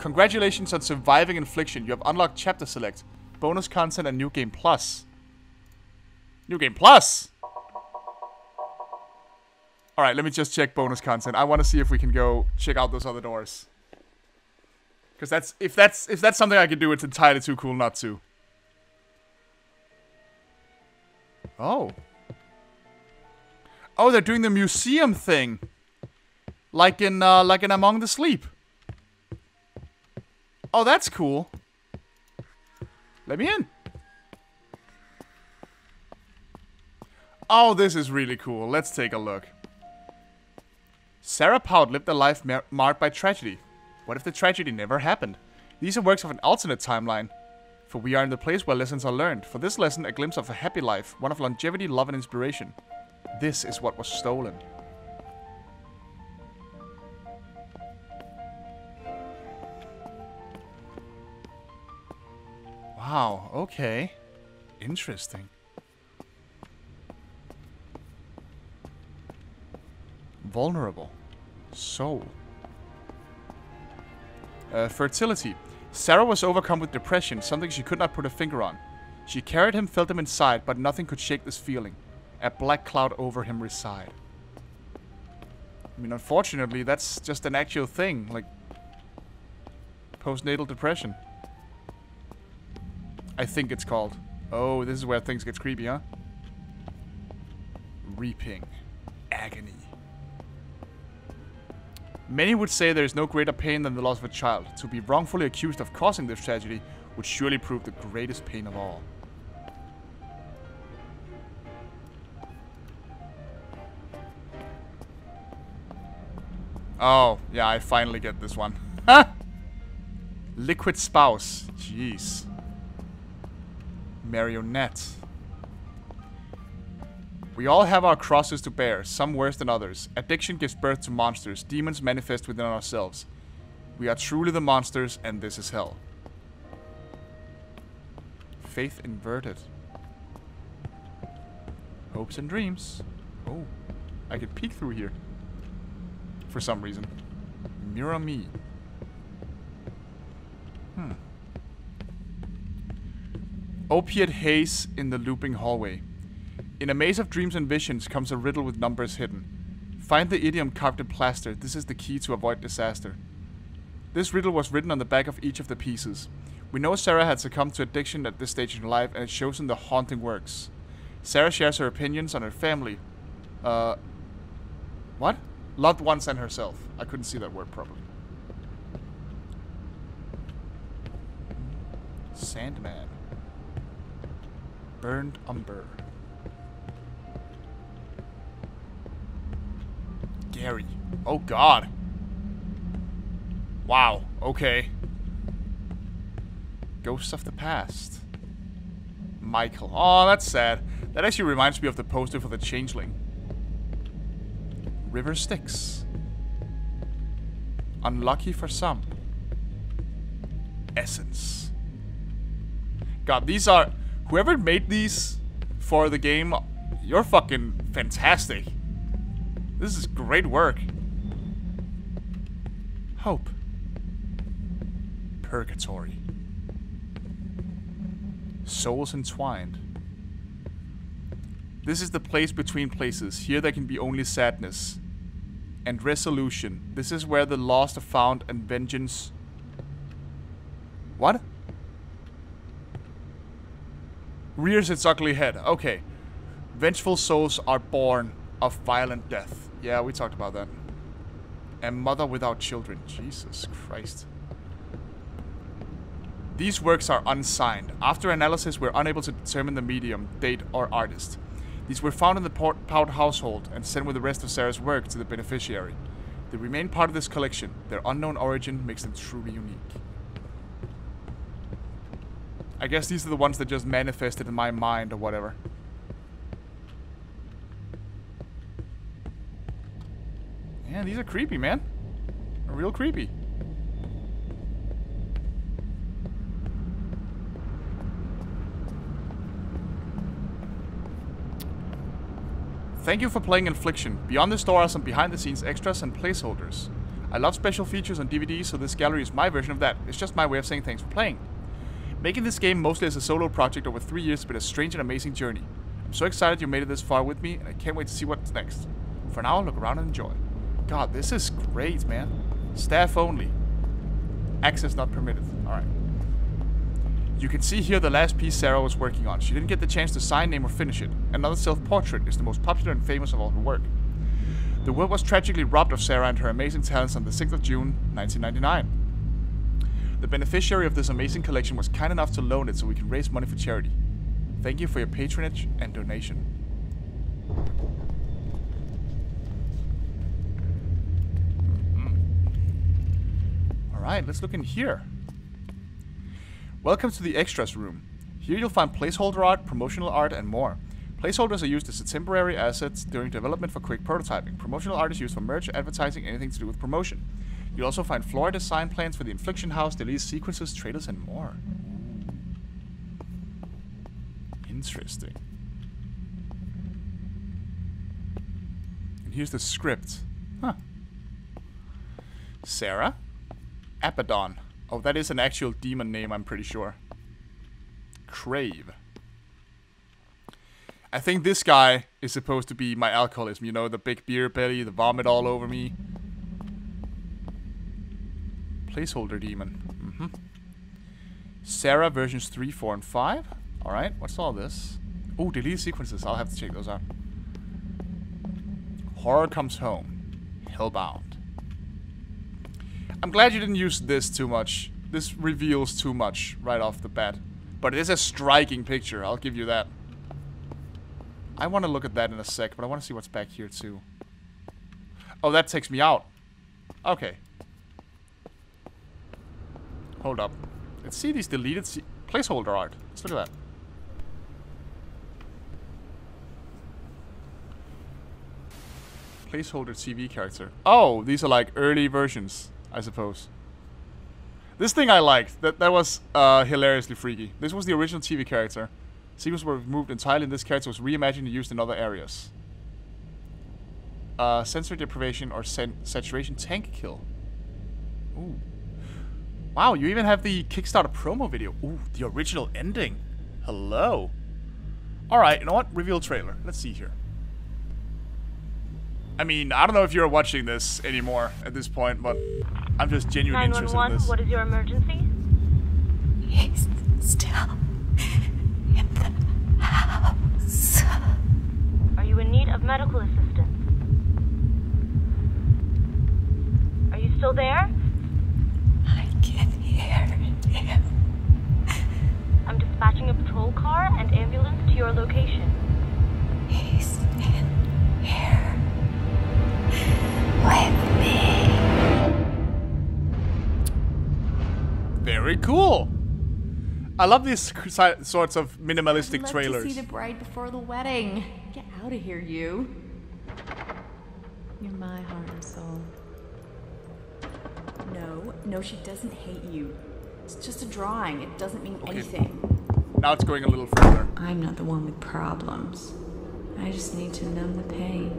Congratulations on surviving Infliction. You have unlocked Chapter Select, bonus content, and New Game Plus. New Game Plus? Alright, let me just check bonus content. I want to see if we can go check out those other doors. Because if that's something I can do, it's entirely too cool not to. Oh. Oh, they're doing the museum thing. Like in Among the Sleep. Oh, that's cool. Let me in. Oh, this is really cool. Let's take a look. Sarah Pout lived a life marked by tragedy. What if the tragedy never happened? These are works of an alternate timeline. For we are in the place where lessons are learned. For this lesson, a glimpse of a happy life, one of longevity, love, and inspiration. This is what was stolen. Wow, okay. Interesting. Vulnerable. Soul. Fertility. Sarah was overcome with depression, something she could not put a finger on. She carried him, felt him inside, but nothing could shake this feeling. A black cloud over him reside. I mean, unfortunately, that's just an actual thing, like postnatal depression. I think it's called. Oh, this is where things get creepy, huh? Reaping. Agony. Many would say there is no greater pain than the loss of a child. To be wrongfully accused of causing this tragedy would surely prove the greatest pain of all. Oh, yeah, I finally get this one. Liquid spouse. Jeez. Marionette. We all have our crosses to bear, some worse than others. Addiction gives birth to monsters. Demons manifest within ourselves. We are truly the monsters, and this is hell. Faith inverted. Hopes and dreams. Oh, I could peek through here. For some reason. Mirror me. Opiate haze in the looping hallway. In a maze of dreams and visions comes a riddle with numbers hidden. Find the idiom carved in plaster. This is the key to avoid disaster. This riddle was written on the back of each of the pieces. We know Sarah had succumbed to addiction at this stage in her life, and it shows in the haunting works. Sarah shares her opinions on her family. What? Loved ones and herself. I couldn't see that word properly. Sandman. Burned umber. Gary. Oh god. Wow. Okay. Ghosts of the past. Michael. Oh, that's sad. That actually reminds me of the poster for the Changeling. River Styx. Unlucky for some. Essence. God, these are... Whoever made these for the game, you're fucking fantastic. This is great work. Hope. Purgatory. Souls entwined. This is the place between places. Here there can be only sadness. And resolution. This is where the lost are found and vengeance... What? Rears its ugly head. Okay. Vengeful souls are born of violent death. Yeah, we talked about that. A mother without children. Jesus Christ. These works are unsigned. After analysis, we're unable to determine the medium, date, or artist. These were found in the Pout household and sent with the rest of Sarah's work to the beneficiary. They remain part of this collection. Their unknown origin makes them truly unique. I guess these are the ones that just manifested in my mind or whatever. Yeah, these are creepy, man. They're real creepy. Thank you for playing Infliction. Beyond this door are some behind-the-scenes extras and placeholders. I love special features on DVD, so this gallery is my version of that. It's just my way of saying thanks for playing. Making this game mostly as a solo project over 3 years has been a strange and amazing journey. I'm so excited you made it this far with me, and I can't wait to see what's next. For now, look around and enjoy. God, this is great, man. Staff only. Access not permitted. Alright. You can see here the last piece Sarah was working on. She didn't get the chance to sign, name, or finish it. Another self-portrait is the most popular and famous of all her work. The world was tragically robbed of Sarah and her amazing talents on the 6th of June, 1999. The beneficiary of this amazing collection was kind enough to loan it so we can raise money for charity. Thank you for your patronage and donation. Alright, let's look in here. Welcome to the extras room. Here you'll find placeholder art, promotional art, and more. Placeholders are used as a temporary assets during development for quick prototyping. Promotional art is used for merch, advertising, anything to do with promotion. You'll also find floor design plans for the Infliction house, deleted sequences, trailers, and more. Interesting. And here's the script. Huh. Sarah? Abaddon. Oh, that is an actual demon name, I'm pretty sure. Crave. I think this guy is supposed to be my alcoholism. You know, the big beer belly, the vomit all over me. Placeholder demon. Sarah versions 3, 4, and 5. Alright, what's all this? Oh, deleted sequences. I'll have to check those out. Horror Comes Home. Hellbound. I'm glad you didn't use this too much. This reveals too much right off the bat. But it is a striking picture, I'll give you that. I want to look at that in a sec, but I want to see what's back here too. Oh, that takes me out. Okay. Hold up. Let's see these deleted placeholder art. Let's look at that. Placeholder TV character. Oh, these are like early versions, I suppose. This thing I liked. That was hilariously freaky. This was the original TV character. Sequences were removed entirely, and this character was reimagined and used in other areas. Sensory deprivation or saturation tank kill. Ooh. Wow, you even have the Kickstarter promo video. Ooh, the original ending. Hello. Alright, you know what? Reveal trailer. Let's see here. I mean, I don't know if you're watching this anymore at this point, but I'm just genuinely interested in this. 911, what is your emergency? He's still in the house. Are you in need of medical assistance? Are you still there? I can hear him. I'm dispatching a patrol car and ambulance to your location. He's in here with me. Very cool. I love these sorts of minimalistic trailers. Let's see the bride before the wedding. Get out of here, you. You're my heart and soul. No, she doesn't hate you. It's just a drawing. It doesn't mean anything. Now it's going a little further. I'm not the one with problems. I just need to numb the pain.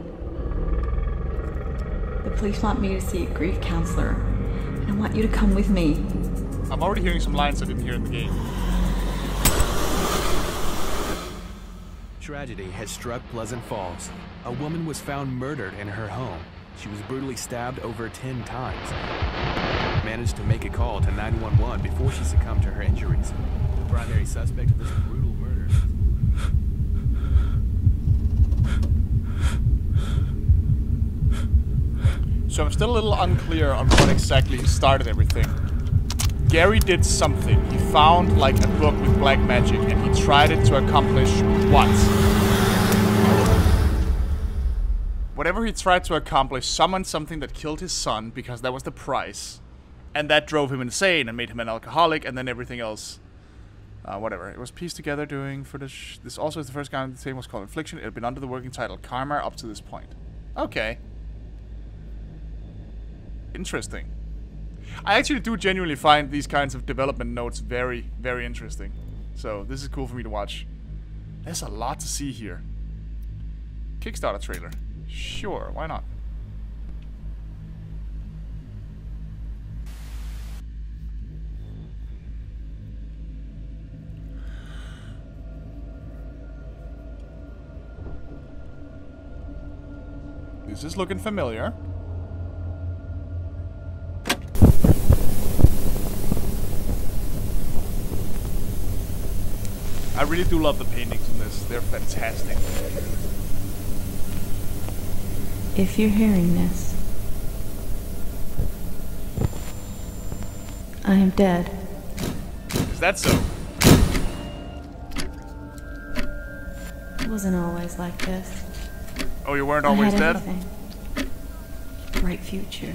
The police want me to see a grief counselor, and I want you to come with me. I'm already hearing some lines I didn't hear in the game. Tragedy has struck Pleasant Falls. A woman was found murdered in her home. She was brutally stabbed over 10 times. Managed to make a call to 911 before she succumbed to her injuries. The primary suspect of this brutal murder. So I'm still a little unclear on what exactly started everything. Gary did something. He found like a book with black magic and he tried it to accomplish what? Whatever he tried to accomplish, summoned something that killed his son because that was the price. And that drove him insane and made him an alcoholic, and then everything else. Whatever. It was pieced together doing footage. This also is the first game the same was called Infliction. It had been under the working title Karma up to this point. Okay. Interesting. I actually do genuinely find these kinds of development notes very, very interesting. So this is cool for me to watch. There's a lot to see here. Kickstarter trailer. Sure, why not? This is looking familiar. I really do love the paintings in this. They're fantastic. If you're hearing this, I am dead. Is that so? It wasn't always like this. Oh, you weren't always I had dead? everything. Bright future,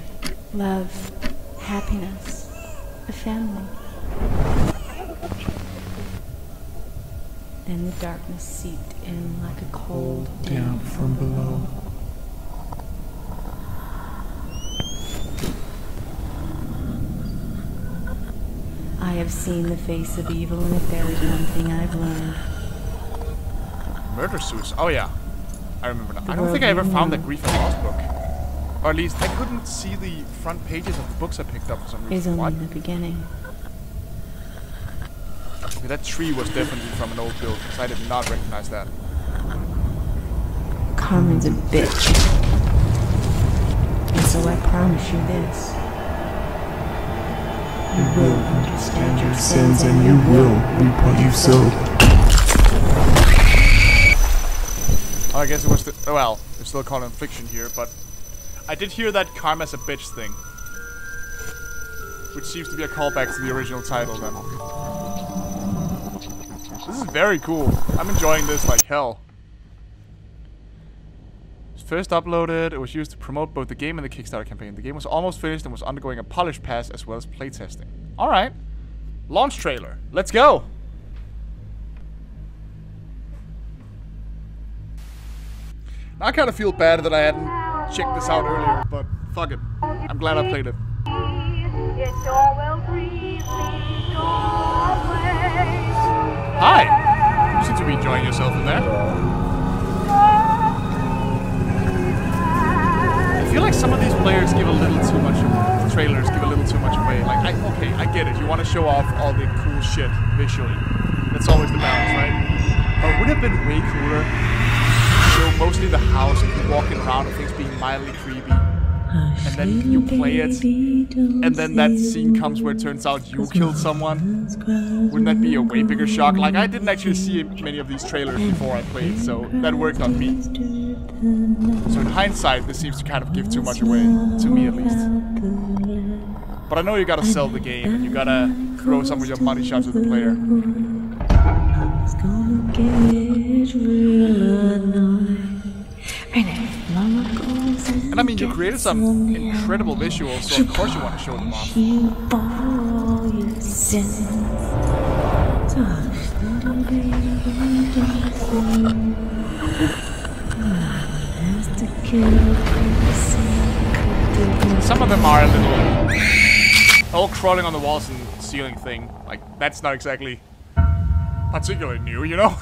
love, happiness, a family. Then the darkness seeped in like a cold Down from below. I have seen the face of evil, and if there is one thing I've learned, Murder suits. Oh yeah, I remember now. The I don't think I world ever you found know. that Grief and Loss book, or at least I couldn't see the front pages of the books I picked up for some is reason. only What? the beginning. Okay, that tree was definitely from an old build, because I did not recognize that. Carmen's a bitch. And so I promise you this. You will understand your sins and you will reap what you sowed. Oh, I guess it was the... Oh, well, it's still called Infliction here, but... I did hear that Karma's a bitch thing. Which seems to be a callback to the original title, then. This is very cool. I'm enjoying this like hell. First uploaded, it was used to promote both the game and the Kickstarter campaign. The game was almost finished and was undergoing a polish pass as well as playtesting. Alright. Launch trailer. Let's go! I kind of feel bad that I hadn't checked this out earlier, but fuck it. I'm glad I played it. Hi! You seem to be enjoying yourself in there. I feel like some of these players give a little too much, trailers give a little too much away. Like, okay, I get it. You want to show off all the cool shit visually. That's always the balance, right? But it would have been way cooler to show mostly the house and you walking around and things being mildly creepy. And then you play it, and then that scene comes where it turns out you killed someone. Wouldn't that be a way bigger shock? Like, I didn't actually see many of these trailers before I played, so that worked on me. So in hindsight, this seems to kind of give too much away, to me at least. But I know you gotta sell the game, and you gotta throw some of your money shots at the player. And I mean, you created some incredible visuals, so of course you want to show them off. Some of them are a little... all crawling on the walls and ceiling thing. Like, that's not exactly particularly new, you know?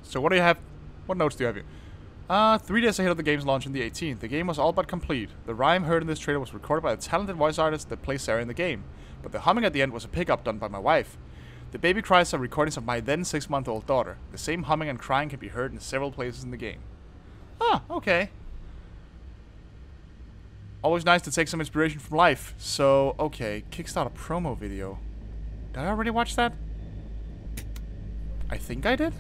So what do you have? What notes do you have here? 3 days ahead of the game's launch on the 18th, the game was all but complete. The rhyme heard in this trailer was recorded by the talented voice artist that plays Sarah in the game, but the humming at the end was a pickup done by my wife. The baby cries are recordings of my then 6-month-old daughter. The same humming and crying can be heard in several places in the game. Ah, okay. Always nice to take some inspiration from life. So, okay, Kickstarter promo video. Did I already watch that? I think I did?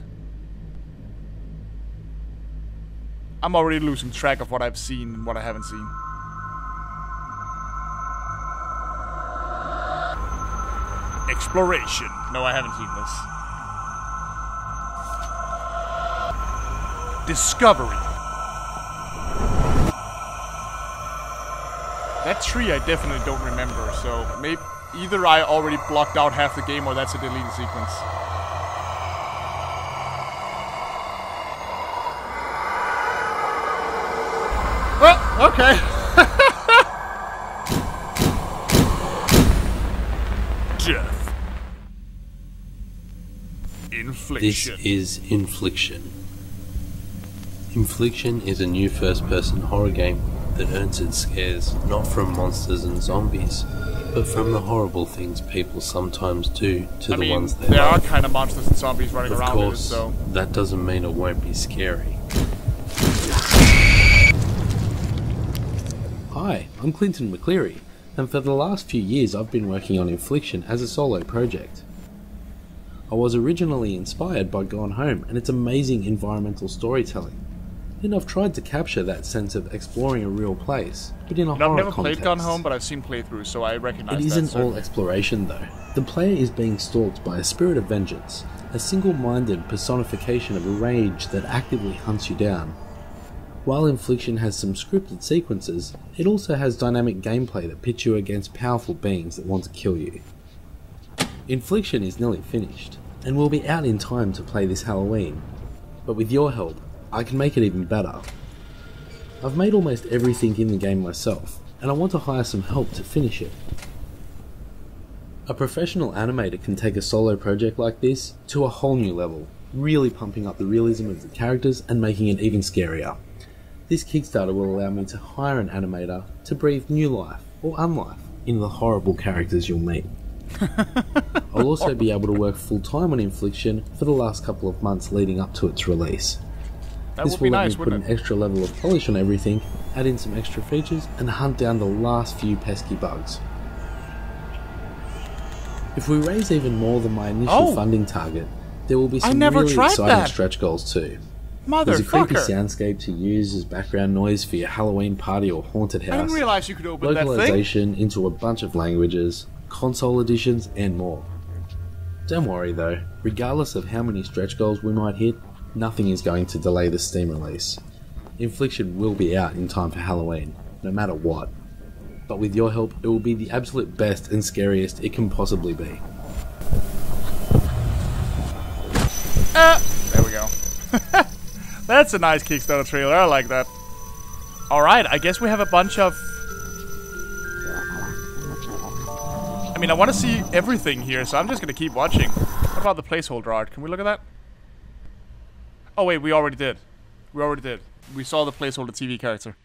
I'm already losing track of what I've seen and what I haven't seen. Exploration. No, I haven't seen this. Discovery. That tree I definitely don't remember, so maybe either I already blocked out half the game or that's a deleted sequence. Oh, okay. Death. Infliction. This is Infliction. Infliction is a new first-person horror game that earns its scares not from monsters and zombies, but from the horrible things people sometimes do to the ones they there love. are kind of monsters and zombies running Of around course, in it, so... that doesn't mean it won't be scary. Hi, I'm Clinton McCleary, and for the last few years I've been working on Infliction as a solo project. I was originally inspired by Gone Home and its amazing environmental storytelling, and I've tried to capture that sense of exploring a real place, but in a horror I've never context. played Gone Home, but I've seen playthroughs, so I recognize It that. isn't all exploration though. The player is being stalked by a spirit of vengeance, a single-minded personification of a rage that actively hunts you down. While Infliction has some scripted sequences, it also has dynamic gameplay that pits you against powerful beings that want to kill you. Infliction is nearly finished, and will be out in time to play this Halloween, but with your help, I can make it even better. I've made almost everything in the game myself, and I want to hire some help to finish it. A professional animator can take a solo project like this to a whole new level, really pumping up the realism of the characters and making it even scarier. This Kickstarter will allow me to hire an animator to breathe new life, or unlife, into the horrible characters you'll meet. I'll also be able to work full time on Infliction for the last couple of months leading up to its release. This will let me put an extra level of polish on everything, add in some extra features, and hunt down the last few pesky bugs. If we raise even more than my initial funding target, there will be some really exciting stretch goals too. There's a creepy soundscape to use as background noise for your Halloween party or haunted house. I didn't realize you could open that thing. Localization into a bunch of languages, console editions, and more. Don't worry though, regardless of how many stretch goals we might hit, nothing is going to delay the Steam release. Infliction will be out in time for Halloween, no matter what. But with your help, it will be the absolute best and scariest it can possibly be. There we go. That's a nice Kickstarter trailer, I like that. Alright, I guess we have a bunch of... I mean, I want to see everything here, so I'm just gonna keep watching. What about the placeholder art? Can we look at that? Oh wait, we already did. We saw the placeholder TV character.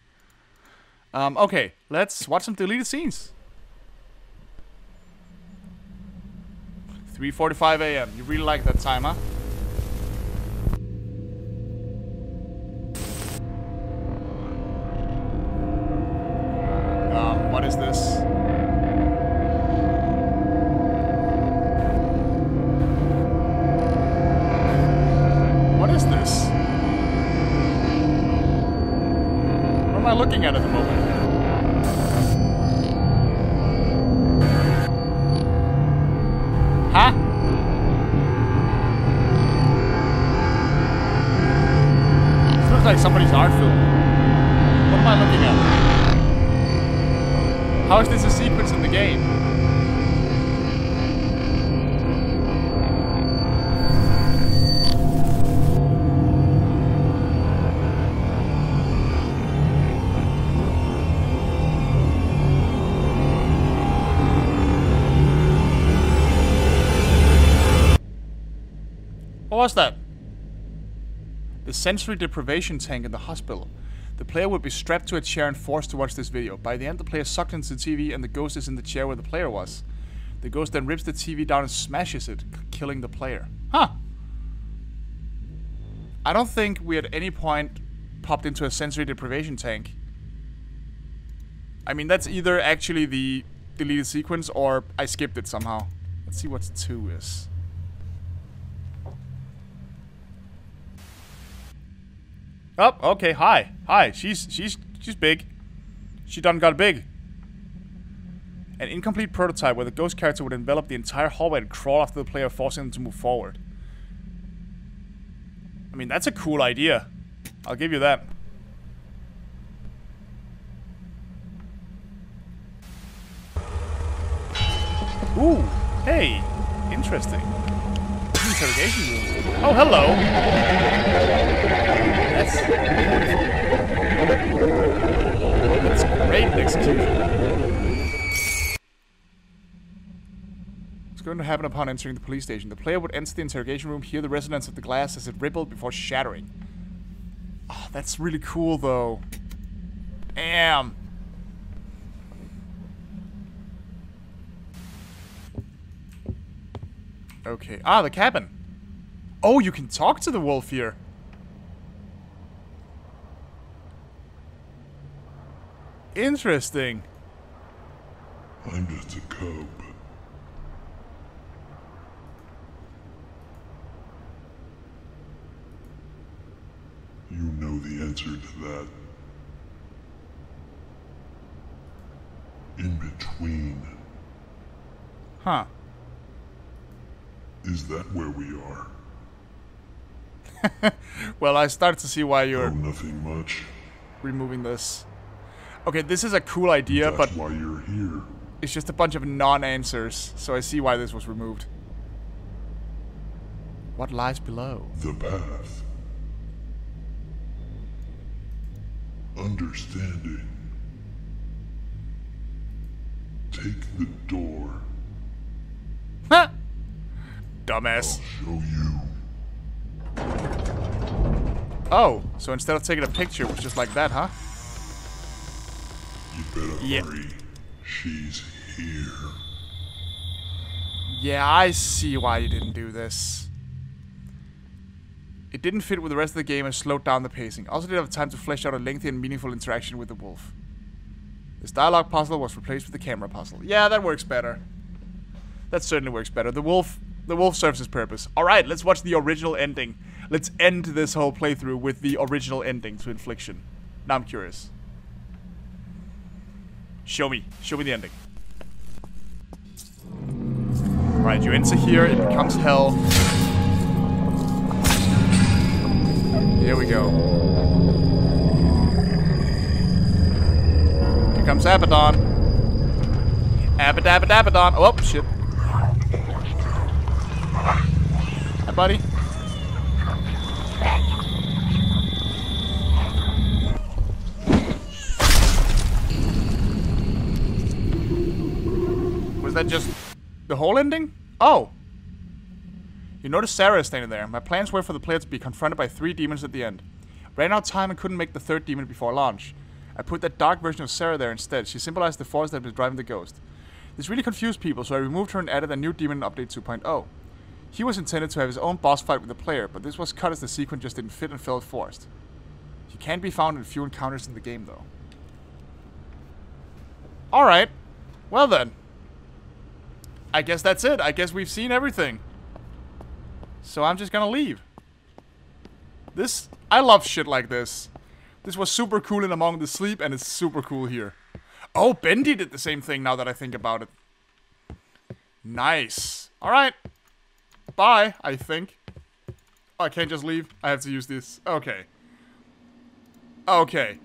Okay, let's watch some deleted scenes. 3:45 AM. You really like that time, huh? What is this? What is this? What am I looking at the moment? Huh? This looks like somebody's art film. What am I looking at? How is this a sequence in the game? What was that? The sensory deprivation tank in the hospital. The player would be strapped to a chair and forced to watch this video. By the end, the player sucked into the TV and the ghost is in the chair where the player was. The ghost then rips the TV down and smashes it, killing the player. Huh. I don't think we at any point popped into a sensory deprivation tank. I mean, that's either actually the deleted sequence or I skipped it somehow. Let's see what 2 is. Oh, okay, hi. She's big. She done got big. An incomplete prototype where the ghost character would envelop the entire hallway and crawl after the player, forcing them to move forward. I mean, that's a cool idea. I'll give you that. Ooh, hey, interesting. Interrogation room. Oh, hello. That's great execution. What's going to happen upon entering the police station? The player would enter the interrogation room, hear the resonance of the glass as it rippled before shattering. Oh, that's really cool, though. Damn. Okay. Ah, the cabin. Oh, you can talk to the wolf here. Interesting. I'm just a cub. You know the answer to that. In between. Huh. Is that where we are? Well, I start to see why Oh, you're nothing much. removing this. Okay, this is a cool idea, That's but why you're here. it's just a bunch of non-answers, so I see why this was removed. What lies below? The path. Understanding. Take the door. Ha! Dumbass. Show you. Oh, so instead of taking a picture, it was just like that, huh? You better Yeah. hurry. She's here. Yeah, I see why you didn't do this. It didn't fit with the rest of the game and slowed down the pacing. Also didn't have time to flesh out a lengthy and meaningful interaction with the wolf. This dialogue puzzle was replaced with the camera puzzle. Yeah, that works better. That certainly works better. The wolf serves its purpose. Alright, let's watch the original ending. Let's end this whole playthrough with the original ending to Infliction. Now I'm curious. Show me the ending. Alright, you enter here, it becomes hell. Here we go. Here comes Abaddon. Abaddon. Oh, shit. Hi, buddy. Was that just the whole ending? Oh. You notice Sarah is standing there. My plans were for the player to be confronted by 3 demons at the end. Ran out of time and couldn't make the 3rd demon before launch. I put that dark version of Sarah there instead. She symbolized the force that had been driving the ghost. This really confused people, so I removed her and added a new demon in Update 2.0. He was intended to have his own boss fight with the player, but this was cut as the sequence just didn't fit and felt forced. He can be found in few encounters in the game, though. Alright. Well then. I guess that's it. I guess we've seen everything. So I'm just gonna leave. I love shit like this. This was super cool in Among the Sleep, and it's super cool here. Oh, Bendy did the same thing now that I think about it. Nice. Alright. Bye, I think. Oh, I can't just leave. I have to use this. Okay. Okay.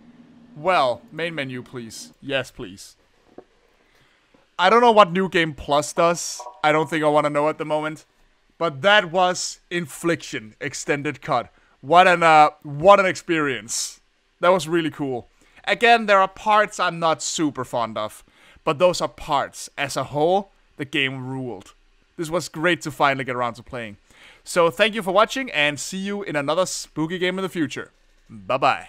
Well, main menu, please. Yes, please. I don't know what New Game Plus does. I don't think I want to know at the moment. But that was Infliction Extended Cut. What an experience. That was really cool. Again, there are parts I'm not super fond of, but those are parts. As a whole, the game ruled. This was great to finally get around to playing. So thank you for watching, and see you in another spooky game in the future. Bye-bye.